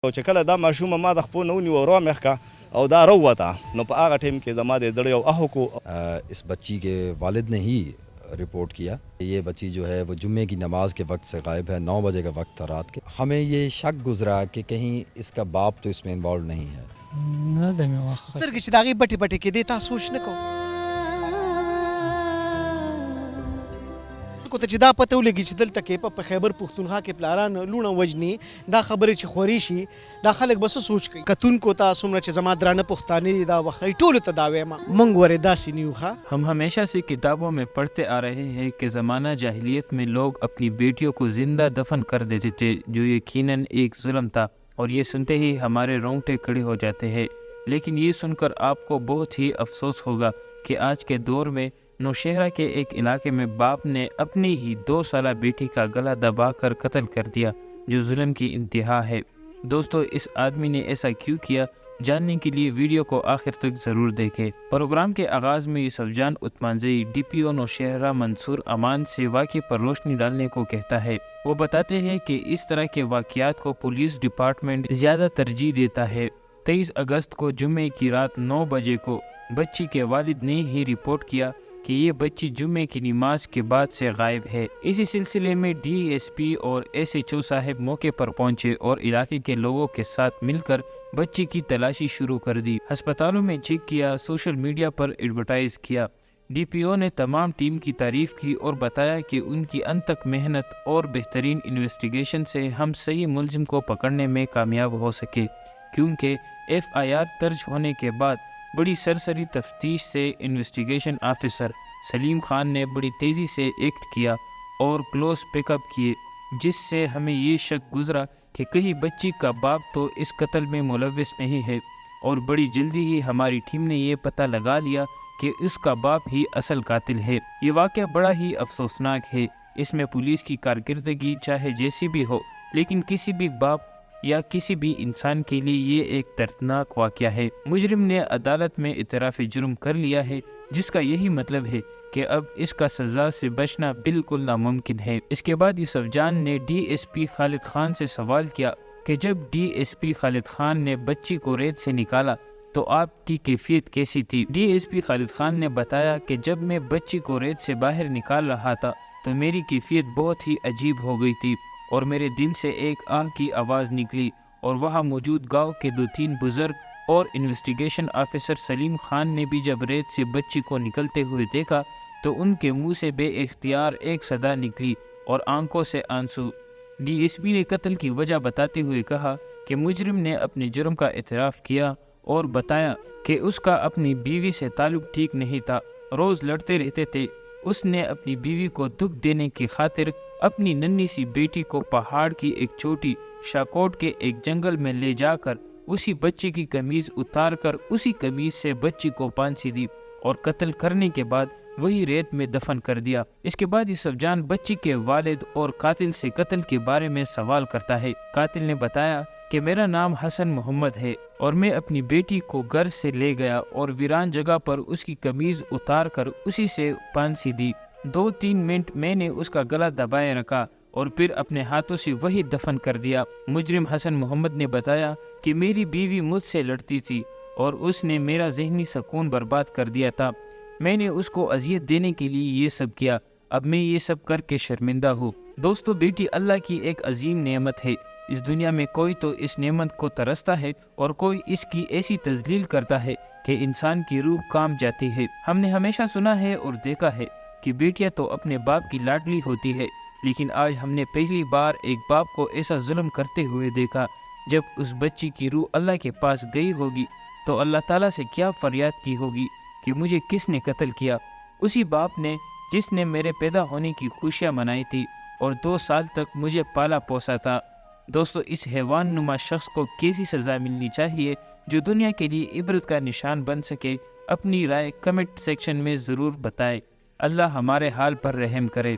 او چې کله دا ماشومه ما د خپو نه ونیوه ورو مې ښکه او دا رووته نو په هغه ټایم کې زما د زړه یو اهو کو. اس بچی کے والد نے ہی رپورٹ کیا یہ بچی جو ہے وہ جمعے کی نماز کے وقت سے غائب ہے. 9 بجے کا وقت تھا رات کے. ہمیں یہ شک گزرا کہ کہیں اس کا باپ تو اس میں انوالو نہیں ہے. نه د مې واخ سترګې چې د هغې بټې بټې کېدې تا سوچ نه کوو کو ته چې دا پته ولګي چې دلته کې په خیبر پښتونخوا کې پلاران لوڼه وژني دا خبرې چې خوري شي دا خلک به څه سوچ کوي کتونکو ته څومره چې زما درانه پښتانه دي دا وخت ټولو ته دا وایم موږ ورې داسې نه یو ښه. ہم ہمیشہ سے کتابوں میں پڑھتے آ رہے ہیں کہ زمانہ جاہلیت میں لوگ اپنی بیٹیوں کو زندہ دفن کر دیتے تھے جو یقیناً ایک ظلم تھا اور یہ سنتے ہی ہمارے رونگٹے کھڑے ہو جاتے ہیں. لیکن یہ سن کر آپ کو بہت ہی افسوس ہوگا کہ آج کے دور میں نوشہرہ کے ایک علاقے میں باپ نے اپنی ہی 2 سالہ بیٹی کا گلا دبا کر قتل کر دیا جو ظلم کی انتہا ہے. دوستو اس آدمی نے ایسا کیوں کیا جاننے کے لیے ویڈیو کو آخر تک ضرور دیکھیں. پروگرام کے آغاز میں یوسف جان عثمانزئی ڈی پی او نوشہرہ منصور امان سے واقعے پر روشنی ڈالنے کو کہتا ہے. وہ بتاتے ہیں کہ اس طرح کے واقعات کو پولیس ڈپارٹمنٹ زیادہ ترجیح دیتا ہے. 23 اگست کو جمعے کی رات 9 بجے کو بچی کے والد نے ہی رپورٹ کیا کہ یہ بچی جمعے کی نماز کے بعد سے غائب ہے. اسی سلسلے میں ڈی ایس پی اور ایس ایچ او صاحب موقع پر پہنچے اور علاقے کے لوگوں کے ساتھ مل کر بچی کی تلاشی شروع کر دی. ہسپتالوں میں چیک کیا, سوشل میڈیا پر ایڈورٹائز کیا. ڈی پی او نے تمام ٹیم کی تعریف کی اور بتایا کہ ان کی انتھک محنت اور بہترین انویسٹیگیشن سے ہم صحیح ملزم کو پکڑنے میں کامیاب ہو سکے کیونکہ ایف آئی آر درج ہونے کے بعد بڑی سرسری تفتیش سے انویسٹیگیشن آفیسر سلیم خان نے بڑی تیزی سے ایکٹ کیا اور کلوز پک اپ کیے جس سے ہمیں یہ شک گزرا کہ کہیں بچی کا باپ تو اس قتل میں ملوث نہیں ہے اور بڑی جلدی ہی ہماری ٹیم نے یہ پتہ لگا لیا کہ اس کا باپ ہی اصل قاتل ہے. یہ واقعہ بڑا ہی افسوسناک ہے. اس میں پولیس کی کارکردگی چاہے جیسی بھی ہو لیکن کسی بھی باپ یا کسی بھی انسان کے لیے یہ ایک دردناک واقعہ ہے. مجرم نے عدالت میں اعتراف جرم کر لیا ہے جس کا یہی مطلب ہے کہ اب اس کا سزا سے بچنا بالکل ناممکن ہے. اس کے بعد یوسف جان نے ڈی ایس پی خالد خان سے سوال کیا کہ جب ڈی ایس پی خالد خان نے بچی کو ریت سے نکالا تو آپ کی کیفیت کیسی تھی؟ ڈی ایس پی خالد خان نے بتایا کہ جب میں بچی کو ریت سے باہر نکال رہا تھا تو میری کیفیت بہت ہی عجیب ہو گئی تھی اور میرے دل سے ایک آہ کی آواز نکلی اور وہاں موجود گاؤں کے 2-3 بزرگ اور انویسٹیگیشن آفیسر سلیم خان نے بھی جب ریت سے بچی کو نکلتے ہوئے دیکھا تو ان کے منہ سے بے اختیار ایک صدا نکلی اور آنکھوں سے آنسو. ڈی ایس پی نے قتل کی وجہ بتاتے ہوئے کہا کہ مجرم نے اپنے جرم کا اعتراف کیا اور بتایا کہ اس کا اپنی بیوی سے تعلق ٹھیک نہیں تھا, روز لڑتے رہتے تھے. اس نے اپنی بیوی کو دکھ دینے کی خاطر اپنی ننھی سی بیٹی کو پہاڑ کی ایک چوٹی شاکوٹ کے ایک جنگل میں لے جا کر اسی بچی کی قمیض اتار کر اسی قمیض سے بچی کو پھانسی دی اور قتل کرنے کے بعد وہی ریت میں دفن کر دیا. اس کے بعد یوسف جان بچی کے والد اور قاتل سے قتل کے بارے میں سوال کرتا ہے. قاتل نے بتایا کہ میرا نام حسن محمد ہے اور میں اپنی بیٹی کو گھر سے لے گیا اور ویران جگہ پر اس کی قمیض اتار کر اسی سے پھانسی دی. 2-3 منٹ میں نے اس کا گلا دبائے رکھا اور پھر اپنے ہاتھوں سے وہی دفن کر دیا. مجرم حسن محمد نے بتایا کہ میری بیوی مجھ سے لڑتی تھی اور اس نے میرا ذہنی سکون برباد کر دیا تھا. میں نے اس کو اذیت دینے کے لیے یہ سب کیا. اب میں یہ سب کر کے شرمندہ ہوں. دوستو بیٹی اللہ کی ایک عظیم نعمت ہے. اس دنیا میں کوئی تو اس نعمت کو ترستا ہے اور کوئی اس کی ایسی تذلیل کرتا ہے کہ انسان کی روح کام جاتی ہے. ہم نے ہمیشہ سنا ہے اور دیکھا ہے کہ بیٹیاں تو اپنے باپ کی لاڈلی ہوتی ہے, لیکن آج ہم نے پہلی بار ایک باپ کو ایسا ظلم کرتے ہوئے دیکھا. جب اس بچی کی روح اللہ کے پاس گئی ہوگی تو اللہ تعالیٰ سے کیا فریاد کی ہوگی کہ مجھے کس نے قتل کیا؟ اسی باپ نے جس نے میرے پیدا ہونے کی خوشیاں منائی تھی اور 2 سال تک مجھے پالا پوسا تھا. دوستو اس حیوان نما شخص کو کیسی سزا ملنی چاہیے جو دنیا کے لیے عبرت کا نشان بن سکے؟ اپنی رائے کمنٹ سیکشن میں ضرور بتائیں. اللہ ہمارے حال پر رحم کرے.